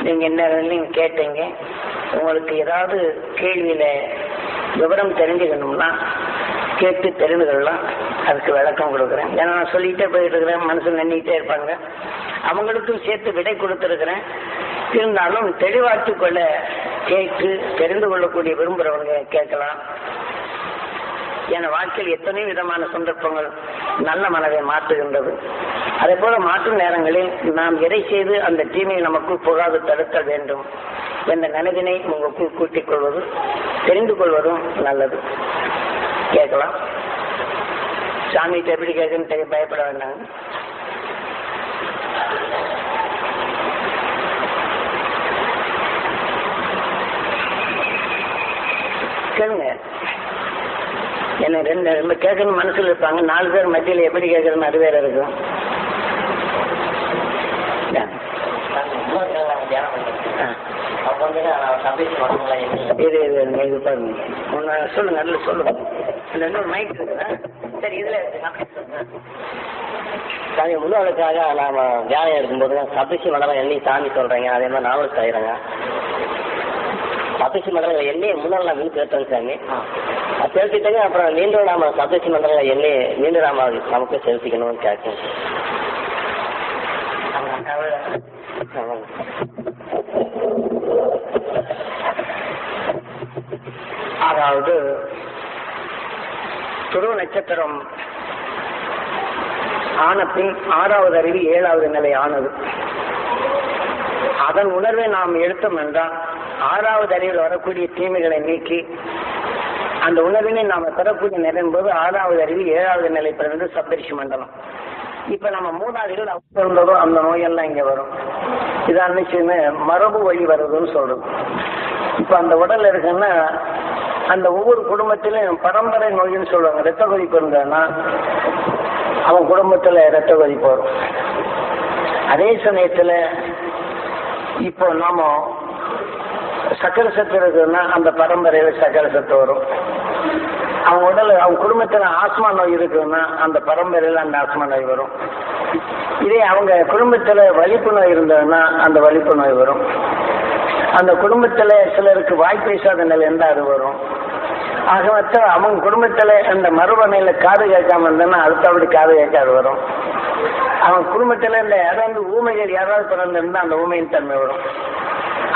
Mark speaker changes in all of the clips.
Speaker 1: நீங்க என்ன கேட்டீங்க. உங்களுக்கு ஏதாவது கேள்வியில விவரம் தெரிஞ்சுக்கணும்னா கேட்டு தெரிந்து கொள்ளலாம். அதுக்கு விளக்கம் கொடுக்குறேன். ஏன்னா நான் சொல்லிட்டே போயிட்டு இருக்கிறேன், மனசு நின்றுட்டே இருப்பாங்க. அவங்களுக்கும் சேர்த்து விடை கொடுத்துருக்கிறேன். இருந்தாலும் தெளிவாக்கிக் கொள்ள கேட்டு தெரிந்து கொள்ளக்கூடிய விரும்புகிறவங்க கேட்கலாம். என வாழ்க்கையில் எத்தனை விதமான சந்தர்ப்பங்கள் நல்ல மனதை மாற்றுகின்றது. அதே போல மாற்றும் நேரங்களில் நாம் எதை செய்து அந்த தீமையை நமக்குள் புகாது தடுக்க வேண்டும் என்ற நினைவினை உங்களுக்குள் கூட்டிக் கொள்வது தெரிந்து கொள்வதும் நல்லது. கேட்கலாம். சாமிகிட்ட எப்படி கேட்குன்னு பயப்பட வேண்டாங்க. கேளுங்க. என்ன ரெண்டு கேட்கணும் மனசுல இருப்பாங்க. 4 பேர் மத்தியில் எப்படி கேட்கறதுன்னு அது வேற இருக்கும். இது பாருங்க. சொல்லுங்க, நல்ல சொல்லுங்க. இன்னொரு மைக் இருக்குதா? சரி, இதுல சாமி முன்னோர்களுக்காக நாம தியானம் எடுக்கும்போது சபிச்சு மலரம் எண்ணி சாமி சொல்றீங்க. அதே மாதிரி நாவல் செய்யறேங்க. சபிச்சு மலரங்களை எண்ணெய் முன்னாள் நான் வீடு கேட்டேன் சாமி. அது செலுத்திட்டேங்க. அப்புறம் மீண்டும் நாம சபிச்சு மலரங்களை எண்ணெய் மீண்டும் நாம நமக்கு செலுத்திக்கணும்னு கேட்கணும். அதாவது துருவ நட்சத்திரம் ஆன பின் 6வது அறிவு 7வது நிலை ஆனது. அதன் உணர்வை நாம் எடுத்தோம் என்றால் 6வது அறிவில் வரக்கூடிய தீமைகளை நீக்கி அந்த உணர்வினை நாம பெறக்கூடிய நிலையும் போது 6வது அறிவு 7வது நிலை பிறந்து சப்தரிஷி மண்டலம். இப்ப நம்ம 3வது இருந்ததோ அந்த நோயெல்லாம் இங்க வரும். இதான் நிச்சயமே மரபு வழி வருதுன்னு சொல்றது. இப்ப அந்த உடல் இருக்குன்னா அந்த ஒவ்வொரு குடும்பத்திலும் பரம்பரை நோயின்னு சொல்லுவாங்க. ரத்த கொதிப்பு இருந்ததுன்னா அவன் குடும்பத்துல ரத்த கொதிப்பு வரும். அதே சமயத்துல இப்போ நாம சக்கரை சத்து இருக்குன்னா அந்த பரம்பரையில சக்கரை சத்து வரும். அவங்க உடல் அவங்க குடும்பத்துல ஆஸ்மா நோய் இருக்குன்னா அந்த பரம்பரையில அந்த ஆஸ்மா நோய் வரும். இதே அவங்க குடும்பத்துல வலிப்பு நோய் இருந்ததுன்னா அந்த வலிப்பு நோய் வரும். அந்த குடும்பத்துல சிலருக்கு வாய் பேசாத நிலை இருந்தா அது வரும். ஆக மொத்தம் அவங்க குடும்பத்துல அந்த மறுபணையில காது கேட்காம இருந்ததுன்னா அடுத்தபடி காது கேட்காது வரும். அவங்க குடும்பத்துல இந்த அதாவது ஊமைகள் யாராவது பிறந்திருந்தா அந்த ஊமையின் தன்மை வரும்.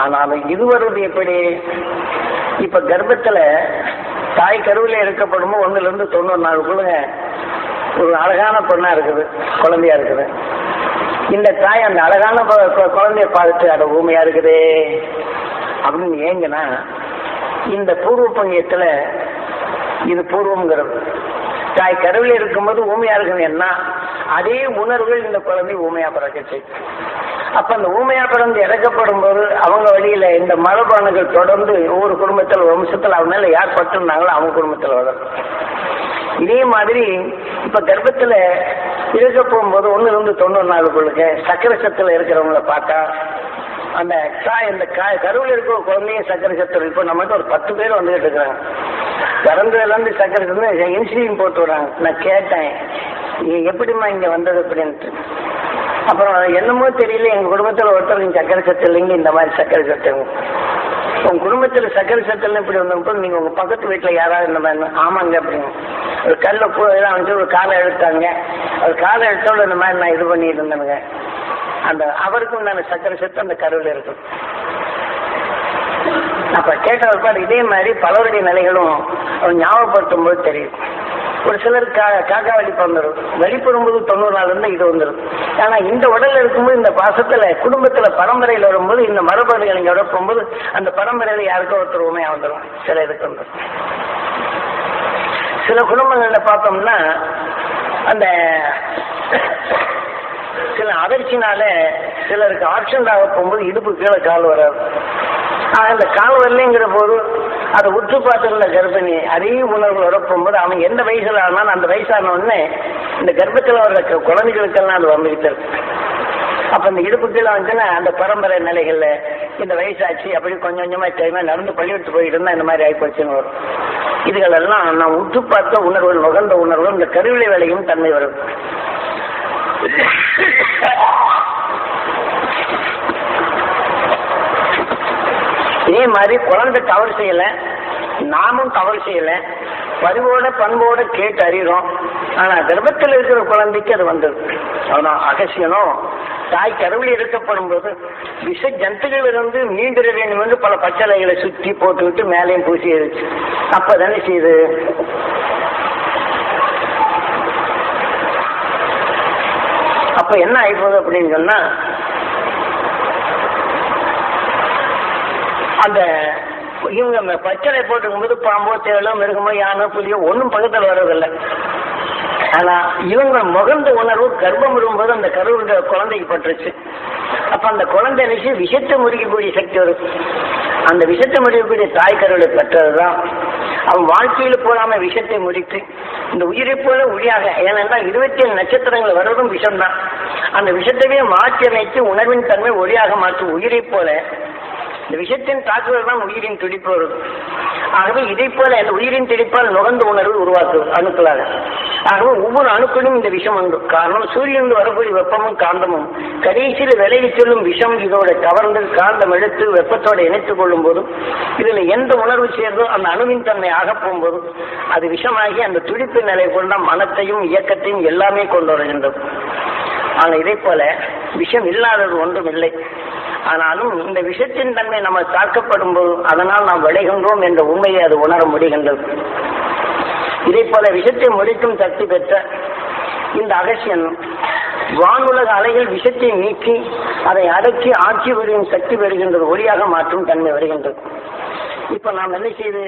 Speaker 1: ஆனாலும் இது வருவது எப்படி? இப்ப கர்ப்பத்துல தாய் கருவில இருக்கப்படும் 1 to 90 நாளுக்குள்ள ஒரு அழகான பொண்ணா இருக்குது, குழந்தையா இருக்குது. இந்த தாய் அந்த அழகான குழந்தைய பார்த்துட்டு அட ஊமையா இருக்குதே அப்படின்னு ஏங்கன்னா இந்த பூர்வ பங்கியத்துல இது பூர்வம்ங்கிறது. தாய் கருவில இருக்கும்போது ஊமையா இருக்குதுன்னா அதே உணர்வுகள் இந்த குழந்தை ஊமையா பிறக்கச்சு. அப்ப அந்த ஊமையா பிறந்து இறக்கப்படும் போது அவங்க வழியில இந்த மரபணுகள் தொடர்ந்து ஒவ்வொரு குடும்பத்தில் வம்சத்தில் அவங்க மேல யார் பட்டிருந்தாங்களோ அவங்க குடும்பத்தில் வரும். இதே மாதிரி இப்ப கர்ப்பத்துல இருக்க போகும்போது 1 to 90 நாளுக்குள்ள சக்கரை சத்துல இருக்கிறவங்கள பார்த்தா அந்த கருவில் இருக்க குழந்தையும் சக்கரை சத்து. இப்போ நம்ம ஒரு 10 பேர் வந்துகிட்டு இருக்கிறாங்க. பிறந்ததுல இருந்து சக்கரை சத்து இன்சுலின் போட்டு வராங்க. நான் கேட்டேன் எப்படிமா இங்க வந்தது அப்படின்ட்டு. அப்புறம் என்னமோ தெரியல எங்க குடும்பத்துல ஒருத்தர் சக்கரை சத்து இல்லைங்க, இந்த மாதிரி சக்கரை சத்துங்க. உங்க குடும்பத்துல சக்கரை சத்து இப்படி வந்தப்போ நீங்க உங்க பக்கத்து வீட்டுல யாராவது இந்த மாதிரி ஆமாங்க அப்படிங்க. ஒரு கல்ல வந்து ஒரு காலை எடுத்தாங்க. ஒரு காலை எடுத்தோட இந்த மாதிரி நான் இது பண்ணிட்டு இருந்தேனுங்க. அந்த அவருக்கும் நான் சக்கரை சத்து அந்த கருவில் இருக்கும். அப்ப கேட்ட ஒருபாடு இதே மாதிரி பலருடைய நிலைகளும் ஞாபகப்படுத்தும் போது தெரியும். ஒரு சிலர் காக்கா வலிப்பு வந்துடும். வெளிப்படும்போது 90 நாள் இருந்தா இது வந்துடும். ஆனா இந்த உடல்ல இருக்கும்போது இந்த பாசத்துல குடும்பத்துல பரம்பரையில் வரும்போது இந்த மரபணுகள் இங்க போகும்போது அந்த பரம்பரையில யாருக்கோ ஒருத்தர் உண்மையா வந்துடும். சில இதுக்கு வந்து சில குடும்பங்கள்ல பார்த்தோம்னா அந்த சில அதிர்ச்சினால சிலருக்கு ஆக்சிடென்ட் ஆக போகும்போது இடுப்பு கீழே கால் வராது. அந்த கால் வரலைங்கிற போது அதை உற்று பார்த்துருந்த கர்ப்பிணி அதே உணர்வு வரப்போகும்போது அவன் எந்த வயசுல ஆனாலும் அந்த வயசான உடனே இந்த கர்ப்பத்தில் வர்ற குழந்தைகளுக்கெல்லாம் அது வந்துகிட்டு இருக்கு. அப்ப இந்த இடுப்பு கீழே வந்துச்சுன்னா அந்த பரம்பரை நிலைகள்ல இந்த வயசாச்சு அப்படி கொஞ்சம் கொஞ்சமா டைமா நடந்து பள்ளிவிட்டு போயிட்டு இருந்தா இந்த மாதிரி ஆயிப்போச்சுன்னு வரும். இதுகளெல்லாம் நான் உற்று பார்த்த உணர்வுகள் நுகர்ந்த உணர்வுகள் இந்த கருவிலை வேலையும் தன்மை வரும். இதே மாதிரி குழந்தை தவறு செய்யல, நாமும் தவறு செய்யல, பரிவோட பண்போட கேட்டு அறிகிறோம். ஆனா கர்ப்பத்தில் இருக்கிற குழந்தைக்கு அது வந்தது. அதான் அகசியனும் தாய் கருவில் எடுக்கப்படும் போது விஷ ஜந்துகள் இருந்து மீண்டிட வேண்டும் என்று பல பச்சளைகளை சுற்றி போட்டுவிட்டு மேலேயும் பூசி இருச்சு. அப்பதானே செய்து அப்ப என்ன ஆயிப்போகுது அப்படின்னு சொன்னா, அந்த இவங்க பச்சளை போட்டுக்கும் போது பாம்போ தேவலோ மிருகமோ யானோ புலியோ ஒன்றும் பக்கத்தில் வர்றதில்லை. ஆனா இவங்க முகந்த உணர்வு கர்ப்பம் விடும்போது அந்த கருவுடைய குழந்தைக்கு பட்டுருச்சு. அப்ப அந்த குழந்தை நினைச்சு விஷத்தை முறிக்கக்கூடிய சக்தி வரும். அந்த விஷத்தை முறிக்கக்கூடிய தாய் கருவை பெற்றதுதான் அவன் வாழ்க்கையில போகாம விஷத்தை முறித்து இந்த உயிரை போல ஒளியாக, ஏனென்றால் 27 நட்சத்திரங்கள் வருவதும் விஷம்தான். அந்த விஷத்தையே மாற்றி அமைத்து உணர்வின் தன்மை ஒளியாக மாற்றும் உயிரை போல இந்த விஷத்தின் தாக்குதல் தான் உயிரின் துடிப்பு வருது. ஆகவே இதை போல அந்த உயிரின் துடிப்பால் நுகர்ந்த உணர்வு உருவாக்குது அணுக்களாக. ஆகவே ஒவ்வொரு அணுக்களும் இந்த விஷம் உண்டு. காரணம் சூரியன் வரக்கூடிய வெப்பமும் காந்தமும் கடைசியில் விலகி செல்லும் விஷம் இதோட கவர்ந்து காந்தம் எடுத்து வெப்பத்தோட இணைத்துக் கொள்ளும் போதும் இதுல எந்த உணர்வு சேர்ந்தோ அந்த அணுவின் தன்மை ஆக போகும்போது அது விஷமாகி அந்த துடிப்பு நிலை கொண்ட மனத்தையும் இயக்கத்தையும் எல்லாமே கொண்டு வருகின்றது. ஆனா இதே போல விஷம் இல்லாதது ஒன்றும் இல்லை. ஆனாலும் இந்த விஷத்தின் தன்மை நம்ம தாக்கப்படும் போது அதனால் நாம் விளைகின்றோம் என்ற உண்மையை அது உணர முடிகின்றது. இதே போல விஷத்தை முடிக்கும் சக்தி பெற்ற இந்த அகசியன் வானுலக அலைகள் விஷத்தை நீக்கி அதை அடக்கி ஆட்சி வருகின்ற சக்தி வருகின்றது, ஒளியாக மாற்றும் தன்மை வருகின்றது. இப்ப நாம் என்ன செய்து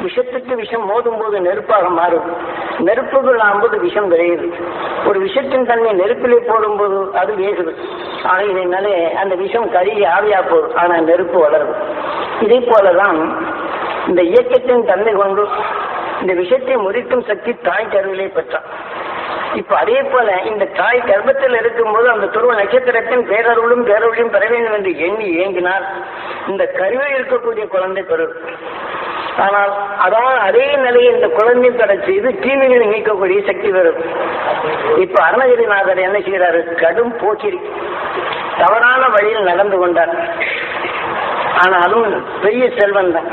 Speaker 1: விஷத்துக்கு விஷம் மோதும் போது நெருப்பாக மாறும். நெருப்புகள் ஆகும்போது விஷம் விளையுது. ஒரு விஷத்தின் தன்மை நெருப்பிலே போடும்போது அது வேகுது. ஆக இதனாலே அந்த விஷம் கருகி ஆவியா போகுது. ஆனா நெருப்பு வளருது. இதே போலதான் இந்த இயக்கத்தின் தன்மை கொண்டு இந்த விஷத்தை முறிக்கும் சக்தி தாய் கருவிலே பெற்றான். இப்ப அதே போல இந்த தாய் கர்ப்பத்தில் இருக்கும்போது அந்த துருவ நட்சத்திரத்தின் பேரருளும் பேரொழியும் பெற வேண்டும் என்று எண்ணி ஏங்கினால் இந்த கருவில் இருக்கக்கூடிய குழந்தை பெறும். ஆனால் அதான் அதே நிலையை இந்த குழந்தை பெற செய்து தீமைகளை நீக்கக்கூடிய சக்தி வரும். இப்ப அருணகிரிநாதர் என்ன செய்யறாரு? கடும் போக்கிரி தவறான வழியில் நடந்து கொண்டார். ஆனாலும் பெரிய செல்வன் தான்.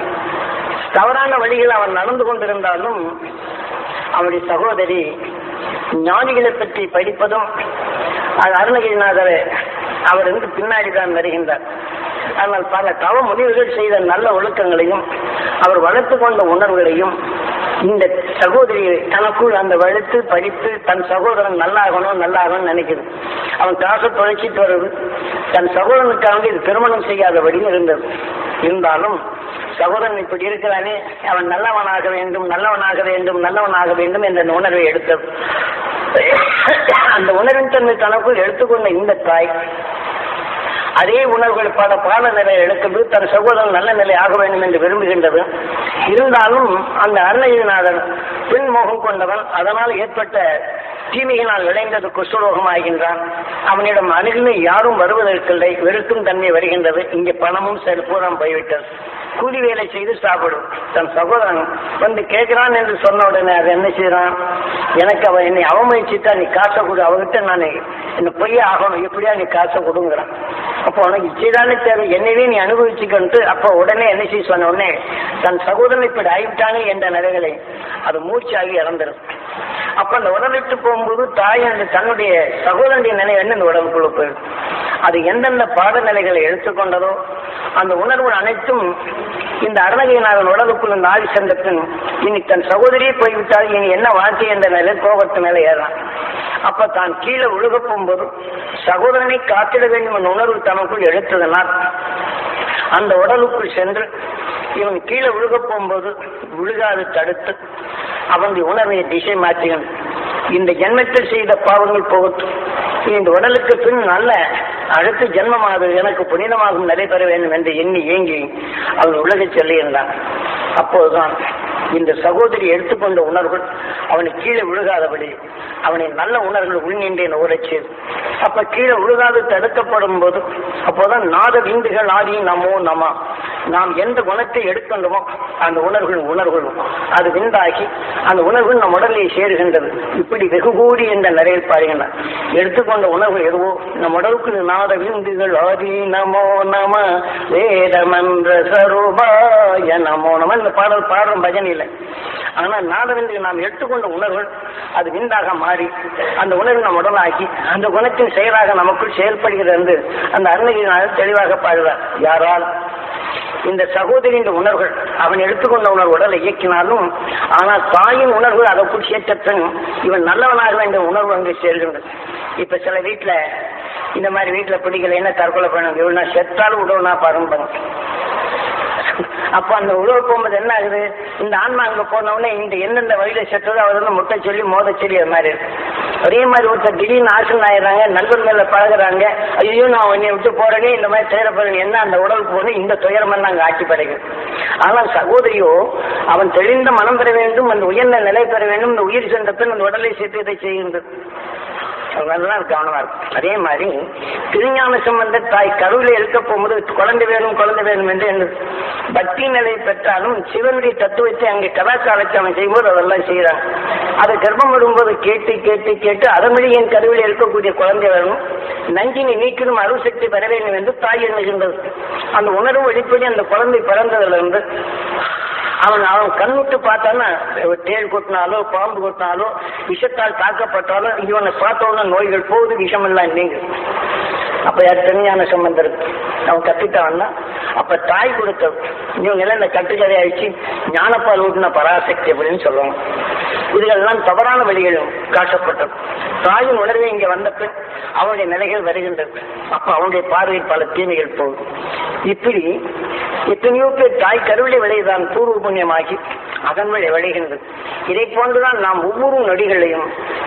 Speaker 1: தவறான வழியில் அவன் நடந்து கொண்டிருந்தாலும் அவருடைய சகோதரி ஞானிகளை பற்றி படிப்பதும் அது அருணகிரிநாதர் அவர் பின்னாடி தான் வருகின்றார். ஆனால் பல தவ முனிவர்கள் செய்த நல்ல ஒழுக்கங்களையும் அவர் வளர்த்து கொண்ட உணர்வுகளையும் இந்த சகோதரி தனக்குள் அந்த வளர்த்து படித்து தன் சகோதரன் நல்லாகணும் நினைக்குது. அவன் காசை தொலைச்சிட்டு வருது. தன் சகோதரனுக்காக இது திருமணம் செய்யாதபடி இருந்தது. இருந்தாலும் சகோதரன் இப்படி இருக்கிறானே, அவன் நல்லவனாக வேண்டும் என்ற உணர்வை எடுத்தது. அந்த உணர்வின் தன்மை தனக்குள் எடுத்துக்கொண்ட இந்த தாய் அதே உணர்வுகள் பல பாட நிலையை எடுக்கிறது. தன் சகோதரன் நல்ல நிலை ஆக வேண்டும் என்று விரும்புகின்றது. இருந்தாலும் அந்த அருணகிரிநாதன் பெண் மோகம் கொண்டவன். அதனால் ஏற்பட்ட தீமையினால் விளைந்தது குஷ்டரோகம் ஆகின்றான். அவனிடம் அணுகிலே யாரும் வருவதற்கில்லை. வெறுக்கும் தன்மை வருகின்றது. இங்கே பணமும் செல்பூரம் போய்விட்டது. கூலி வேலை செய்து சாப்பிடும். தன் சகோதரன் வந்து கேட்கிறான் என்று சொன்ன உடனே அதை என்ன செய்யறான்? எனக்கு அவன் என்னை அவமதிச்சுட்டா நீ காசை கொடு, அவகிட்ட நான் என்ன பொய்யா ஆகணும், எப்படியா நீ காசை கொடுங்கிறான். அப்போ உனக்கு இச்சைதானே தேவை, என்னையே நீ அனுபவிச்சுக்கிட்டு அப்போ உடனே என்ன செய்ய சொன்ன உடனே தன் சகோதரன் இப்படி ஆகிவிட்டாங்க என்ற நிலைகளை அது மூச்சாகி இறந்துடும். அப்ப அந்த உடலுக்கு போகும்போது தாய் அந்த தன்னுடைய சகோதரனுடைய நிலை என்ன இந்த உடலுக்குள்ள போயிடும். அது எந்தெந்த பாடநிலைகளை எடுத்துக்கொண்டதோ அந்த உணர்வு அனைத்தும் இந்த அருணகிரிநாதன் உடலுக்குள் இந்த ஆதி சங்கத்தின் இனி தன் சகோதரியே போய்விட்டால் இனி என்ன வாழ்க்கை என்ற நிலை கோபத்து மேலே ஏறான். அப்ப தான் கீழே விழுக போகும்போது சகோதரனை காத்திட வேண்டும் என்ற உணர்வு தனக்குள் எடுத்ததனால் அந்த உடலுக்குள் சென்று இவன் கீழே விழுக போகும்போது விழுகாது தடுத்து அவனுடைய உணர்வை திசை மாற்றினான். இந்த ஜென்மத்தில் செய்த பாவங்கள் போகட்டும், இந்த உடலுக்கு பின் நல்ல அடுத்த ஜென்மமாக எனக்கு புனிதமாகும் நடைபெற வேண்டும் என்று எண்ணி ஏங்கி அவன் உலகை சொல்லியிருந்தான். அப்போதுதான் இந்த சகோதரி எடுத்துக்கொண்ட உணர்வுகள் அவனை கீழே விழுகாதபடி அவனை நல்ல உணர்வுகள் உள்நின்றேன் உரைச்சு. அப்ப கீழே விழுகாது தடுக்கப்படும் போது அப்போதான் நாத விந்துகள் ஆதி நமோ நம நாம் எந்த குணத்தை எடுக்கின்றோமோ அந்த உணர்வுகள் அது விந்தாகி அந்த உணர்வு நம் உடலில் சேருகின்றது. இப்படி வெகு கூடி என்ற நிறைய பாருங்கள் எடுத்துக்கொண்ட உணர்வு எதுவோ நம் உடலுக்கு நாத விந்துகள் ஆதி நமோ நம வேதமன்ற சரூபாய நமோ நம இந்த பாடல் பாடுறோம் பஜனையில். ஆனால் நாதவிந்து நாம் எடுத்துக்கொண்ட உணர்வுகள் அது விந்தாக மாறி அந்த உணர்வு நம் உடலாக்கி அந்த குணத்தின் செயலாக நமக்குள் செயல்படுகிறது என்று அந்த அருணகிரிநாதர் தெளிவாக பாடுவார். யாரால் இந்த சகோதரியின் உணர்வுகள் அவன் எடுத்துக்கொண்ட உணர்வு உடலை இயக்கினாலும் ஆனால் தாயின் உணர்வு அதற்குள் சேர்த்தன் இவன் நல்லவனாக இந்த உணர்வு அங்கு சேர்கின்றது. இப்ப சில வீட்டுல இந்த மாதிரி வீட்டுல பிடிக்கல என்ன தற்கொலை பண்ணுங்க இவனா செத்தாலும் உடவுனா பாருங்க. அப்ப அந்த உழவு போகும்போது என்ன ஆகுது, இந்த ஆன்மா அங்க போனவுடனே இந்த எந்தெந்த வழியில செத்ததோ அவர் வந்து முட்டை சொல்லி மோத சொல்லி அது மாதிரி இருக்கு. அதே மாதிரி ஒருத்தர் திடீர்னு ஆசன் ஆயிடுறாங்க, நண்பர்கள பழகுறாங்க, ஐயோ நான் என்னை விட்டு போறேனே இந்த மாதிரி துயரப்படுறேன் என்ன அந்த உடலுக்கு போகணும் இந்த துயரமெல்லாம் அங்க ஆட்சி படைக்குது. ஆனால் சகோதரியோ அவன் தெளிந்த மனம் பெற வேண்டும், அந்த உயர்ந்த நிலை பெற வேண்டும், இந்த உயிர் சென்றப்பின் அந்த உடலை சேர்த்து இதை செய்கின்றது. அதெல்லாம் கவனமா இருக்கும். அதே மாதிரி திருஞான சம்பந்தர் தாய் கருவில இருக்க போகும்போது குழந்தை வேணும் என்று பக்தி நிலை பெற்றாலும் சிவனுடைய தத்துவத்தை அங்கே கலாச்சாரத்தை அவன் செய்யும்போது அதெல்லாம் செய்யறாங்க. அதை கர்ப்பம் விடும்போது கேட்டு கேட்டு கேட்டு அதன்படி என் கருவில இருக்கக்கூடிய குழந்தை வேணும், நஞ்சினை நீக்கிடும் அருள் சக்தி பெற வேண்டும் என்று தாய் எண்ணுகின்றது. அந்த உணர்வு வெளிப்படி அந்த குழந்தை பிறந்ததிலிருந்து அவன் கண்ணுட்டு பார்த்தான்னா தேள் கொட்டினாலோ பாம்பு கொட்டினாலோ விஷத்தால் தாக்கப்பட்டாலோ இவனை பார்த்தோன்னா நோய்கள் போகுது, விஷம் எல்லாம் நீங்க. அப்ப யார் திருஞான சம்பந்தர் அவன் கத்திட்டான்னா அப்ப தாய் கொடுத்த இவங்க எல்லாம் இந்த கட்டுக்கதை அழிச்சு ஞானப்பால் ஊட்டின பராசக்தி அப்படின்னு சொல்லுவாங்க. இதுகள்லாம் தவறான வழிகளும் காட்டப்பட்டது. தாயின் உணர்வை இங்க வந்த பின் அவனுடைய நிலைகள் வருகின்றது. அப்ப அவனுடைய பார்வையில் பல தீமைகள் போகுது. இப்படி எத்தனையோ பேர் தாய் கருவிலை விளைதான் பூர்வ புண்ணியமாகி அதன் வழி விளைகின்றது. இதை போன்றுதான் நாம் ஒவ்வொரு நொடிகளையும்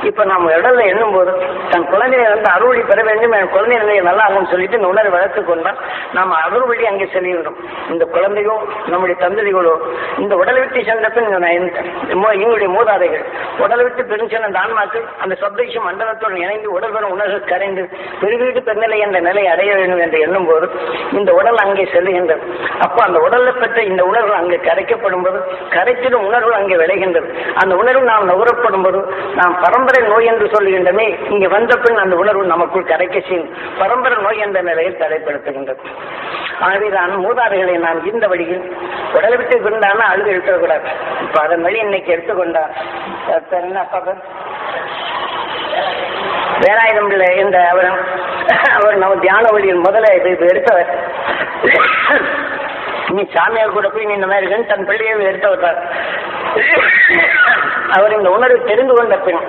Speaker 1: இப்ப நாம் உடல்ல எண்ணும் போது தன் குழந்தையை வந்து அறுவடை பெற வேண்டும், என் குழந்தை நிலையை நல்லா ஆகும் சொல்லிட்டு இந்த உணர்வை வளர்த்து கொண்டால் நாம் அறுவடை அங்கே செல்கின்றோம். இந்த குழந்தையோ நம்முடைய தந்தைகளோ இந்த உடலை விட்டு சென்ற பின் எங்களுடைய மூதாதைகள் உடலை விட்டு பெருஞ்சென்ற அந்த ஆன்மாக்கள் அந்த சப்தேஷ மண்டலத்தோடு இணைந்து உடல் பெறும் உணர்வு கரைந்து பெருவீடு பெருநிலை என்ற நிலை அடைய வேண்டும் என்று எண்ணும் போது இந்த உடல் அங்கே செல்லுகின்றது. அப்ப அந்த உடல்ல பெற்ற இந்த உணர்வு அங்கே கரைக்கப்படும் போது கரைத்திடும் உணர்வு அங்கே விளைகின்றது. அந்த உணர்வு நாம் நுகரப்படும் போது நாம் பரம்பரை நோய் என்று சொல்லுகின்றமே இங்கே வந்த பின் அந்த உணர்வு நமக்குள் கரைக்க செய்யும் பரம்பரை நோய் என்ற நிலையில் தடைப்படுத்துகின்றது. ஆகவேதான் மூதாதைகளை நாம் இந்த வழியில் உடலை விட்டு கொண்டானா அழுது எடுத்துக்கூடாது. இப்ப அதன் வழி இன்னைக்கு எடுத்துக்கொண்டா வேலாயுதம் பிள்ளை என்ற அவர் நம்ம தியான வழியில் முதல்ல இது எடுத்தவர். நீ சாமியார் கூட போய் நீ இந்த மாதிரி இருக்குன்னு தன் பிள்ளையை எடுத்து விட்டார். அவர் இந்த உணர்வு தெரிந்து கொண்ட பின்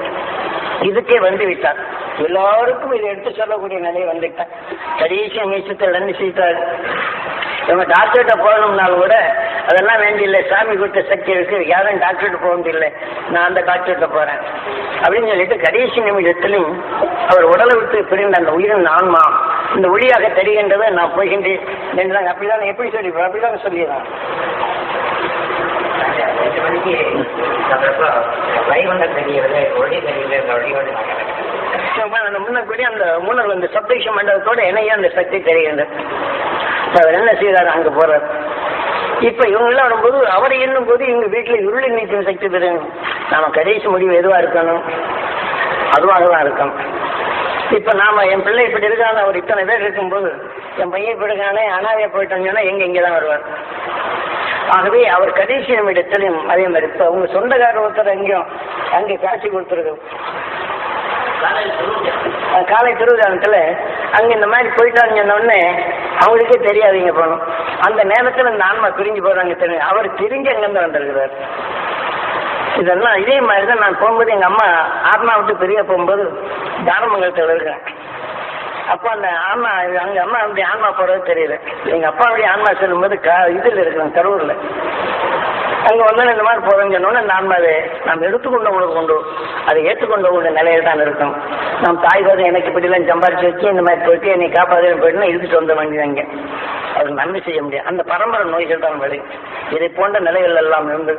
Speaker 1: இதுக்கே வந்து விட்டார். எல்லாருக்கும் இதை எடுத்து சொல்லக்கூடிய நிலையை வந்துட்டார். கடைசி நிமிஷத்தில் என்ன செய்தார், இவங்க டாக்டர்கிட்ட போகணும்னாலும் கூட அதெல்லாம் வேண்டியில்லை, சாமி கொடுத்த சக்தி இருக்கு, யாரும் டாக்டர்கிட்ட போக முடியல, நான் அந்த டாக்டர்கிட்ட போறேன் அப்படின்னு சொல்லிட்டு கடைசி நிமிடத்திலும் அவர் உடலை விட்டு பிரிந்த அந்த உயிரின் ஆன்மா இந்த ஒளியாக தெரிகின்றதை நான் போகின்றேன் அப்படிதான் எப்படி சொல்லி அப்படிதான் சொல்லிடுறான். முன்னக்கூடிய அந்த உணர்வு அந்த சப்தேஷ மண்டலத்தோட இணைய அந்த சக்தி தெரிகின்றது. அவர் என்ன செய்யறாரு, அங்க போறாரு. இப்ப இவங்க எல்லாம் வரும்போது அவரை எண்ணும் போது இவங்க வீட்டுல இருளை நீக்கும் சக்தி பெறணும். நாம கடைசி முடிவு எதுவா இருக்கணும், அதுவாக தான் இருக்கணும். இப்ப நாம என் பிள்ளை இப்படி இருக்கான அவர் இத்தனை பேர் இருக்கும்போது என் பையன் இப்படி இருக்கானே அனாதையா போயிட்டாங்கன்னா இங்கதான் வருவார். ஆகவே அவர் கடைசி நிமிடத்திலும் அதே மாதிரி இப்ப உங்க சொந்தக்காரர் ஒருத்தர் எங்கேயும் அங்கே காட்சி கொடுத்துருக்கு காலை திருவிழாத்துல அங்க இந்த மாதிரி போயிட்டாங்க உடனே அவங்களுக்கே தெரியாதீங்க போகணும். அந்த நேரத்துல இந்த ஆன்மா பிரிஞ்சு போறாங்க தெரியும். அவர் பிரிஞ்சு அங்கிருந்து வந்திருக்கிறார். இதெல்லாம் இதே மாதிரிதான் நான் போகும்போது எங்க அம்மா ஆத்மா விட்டு பெரிய போகும்போது தாரமங்கலத்தில் இருக்கேன். அப்போ அந்த ஆன்மா அங்க அம்மா அப்படி ஆன்மா போறது தெரியல. எங்க அப்பா அப்படி ஆன்மா செல்லும்போது இதுல இருக்கிறேன் கரூர்ல. அங்க வந்து இந்த மாதிரி போறேன்னு சொன்னோன்னு அந்த ஆன்மாவே நாம் எடுத்துக்கொண்டவங்களுக்கு கொண்டு அதை ஏற்றுக்கொண்டவங்க நிலையில தான் இருக்கும். நாம் தாய் தான் எனக்கு இப்படிலாம் சம்பாரிச்சு வச்சு இந்த மாதிரி போயிட்டு என்னை காப்பாற்ற போயிட்டுனா இதுக்கு சொந்த வேண்டியதாங்க அவருக்கு நன்மை செய்ய முடியாது. அந்த பரம்பரை நோய்கள் தான் வழி. இதை போன்ற நிலைகள் எல்லாம் இருந்து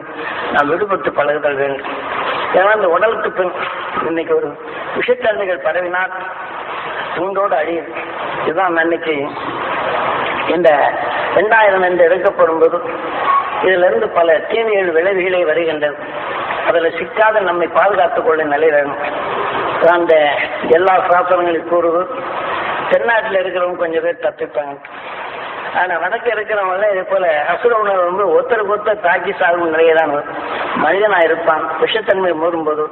Speaker 1: நாம் விடுபட்டு பழகுதல் வேண்டும். ஏன்னா இந்த உடலுக்கு பின் இன்னைக்கு ஒரு விஷத்தன்மைகள் பரவினால் தூண்டோடு அழியுது. இதுதான் அன்னைக்கு இந்த 2000 என்று எடுக்கப்படும் போது இதிலிருந்து பல தீமைகள் விளைவுகளே வருகின்றது. அதில் சிக்காத நம்மை பாதுகாத்துக் கொள்ள நிலை வேணும். அந்த எல்லா சாசனங்களையும் கூறுவது தென்னாட்டில் இருக்கிறவங்க கொஞ்சம் பேர் தப்பிப்பாங்க. ஆனால் வடக்கு இருக்கிறவங்க இதே போல அசுர உணர்வு வந்து ஒருத்தருக்கு தாக்கி சாகும் நிலையதான் மனிதனா இருப்பான். விஷத்தன்மை மூடும்போது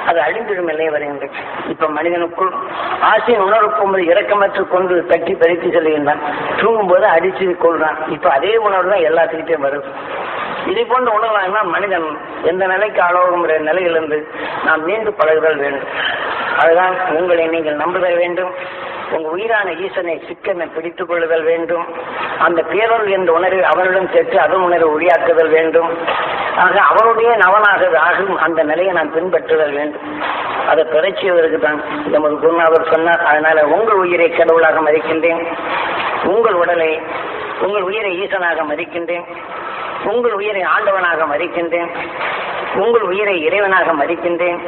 Speaker 1: அது அழிந்திடும் நிலையை வருகின்றது. இப்ப மனிதனுக்குள் ஆசையின் உணர்வு போகும்போது இரக்கமற்று கொண்டு தட்டி பறித்து செல்கின்றான். தூங்கும் போது அடிச்சு கொள்றான். இப்ப அதே உணர்வு தான் எல்லாத்துக்கிட்டே வருது. இதை போன்ற உணர்வாங்கன்னா மனிதன் எந்த நிலைக்கு ஆளோகிற நிலையிலிருந்து நாம் மீண்டு பழகுதல் வேண்டும். அதுதான் உங்களை நீங்கள் நம்புதல் வேண்டும். உங்க உயிரான ஈசனை சிக்கனை பிடித்துக் கொள்ளுதல் வேண்டும். அந்த பேரொருள் என்ற உணர்வை அவரிடம் சேர்த்து அதன் உணர்வை ஒளியாக்குதல் வேண்டும். ஆக அவருடைய நவனாக ஆகும் அந்த நிலையை நான் பின்பற்றுதல் வேண்டும். அதை பெறச்சியதற்கு தான் நமது குருநாதர் சொன்னார். அதனால உங்கள் உயிரை கடவுளாக மதிக்கின்றேன், உங்கள் உடலை உங்கள் உயிரை ஈசனாக மதிக்கின்றேன், உங்கள் உயிரை ஆண்டவனாக மதிக்கின்றேன், உங்கள் உயிரை இறைவனாக மதிக்கின்றேன்,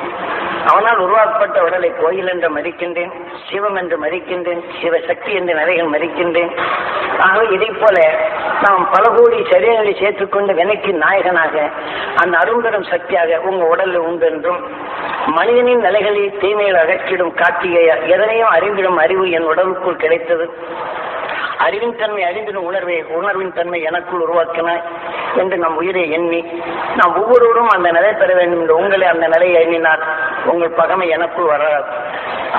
Speaker 1: அவனால் உருவாக்கப்பட்ட உடலை கோயில் என்று மதிக்கின்றேன், சிவம் என்று மதிக்கின்றேன், சிவசக்தி என்று நிலைகள் மதிக்கின்றேன். ஆகவே இதை போல நாம் பல கோடி சரீரங்களை சேர்த்துக்கொண்டு வினைக்கு நாயகனாக அந்த அரும்பெரும் சக்தியாக உங்க உடலில் உண்டு என்றும் மனிதனின் நிலைகளை தீமையில் அகற்றிடும் காட்டிய எதனையும் அறிந்திடும் அறிவு என் உடலுக்குள் கிடைத்தது. அறிவின் தன்மை அறிந்திடும் உணர்வின் தன்மை எனக்குள் உருவாக்கினாய் என்று நம் உயிரை எண்ணி நாம் ஒவ்வொருவரும் அந்த நிலை பெற வேண்டும் என்று உங்களை அந்த நிலையை எண்ணினார். உங்கள் பகமை எனக்குள் வராது.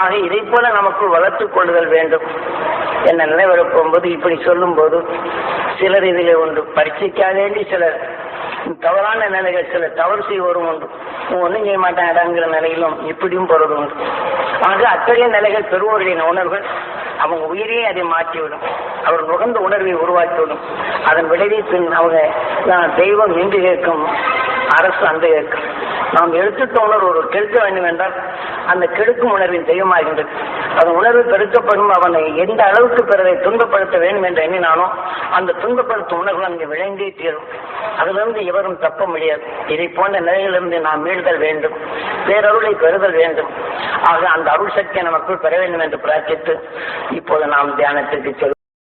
Speaker 1: ஆக இதை போல நமக்குள் வளர்த்துக் கொள்ளுதல் வேண்டும். என்ன நிலை வரப்போகும்போது இப்படி சொல்லும் போது சிலர் இதில் ஒன்று பரீட்சைக்காக வேண்டி சிலர் தவறான நிலைகள் சில தவறு செய்வோரும் உண்டு. ஒன்றும் செய்ய மாட்டாங்கிற நிலையிலும் இப்படியும் போறது உண்டு. ஆக அத்தகைய நிலைகள் பெறுவோர்களின் உணர்வுகள் அவங்க உயிரையே அதை மாற்றிவிடும். அவர் நுகர்ந்த உணர்வை உருவாக்கிவிடும். அதன் விளைவை பின் அவங்க தெய்வம் நின்று கேட்கும், அரசு அந்த கேட்கும். நாம் எடுத்துட்ட உணர்வு ஒரு கெடுக்க வேண்டும் என்றால் அந்த கெடுக்கும் உணர்வின் தெய்வமாகின்றது. அதன் உணர்வு பெருக்கப்படும். அவனை எந்த அளவுக்கு பிறரை துன்பப்படுத்த வேண்டும் என்று எண்ணினானோ அந்த துன்பப்படுத்தும் உணர்வு அங்கே விளைந்தே தீரும். அதிலிருந்து எவரும் தப்ப முடியாது. இதை போன்ற நிலையிலிருந்து நாம் மீள்தல் வேண்டும், பேரருளை பெறுதல் வேண்டும். ஆக அந்த அருள் சக்தியை நமக்குள் பெற வேண்டும் என்று பிரார்த்தித்து இப்போது நாம் தியானத்திற்கு செல்வோம்.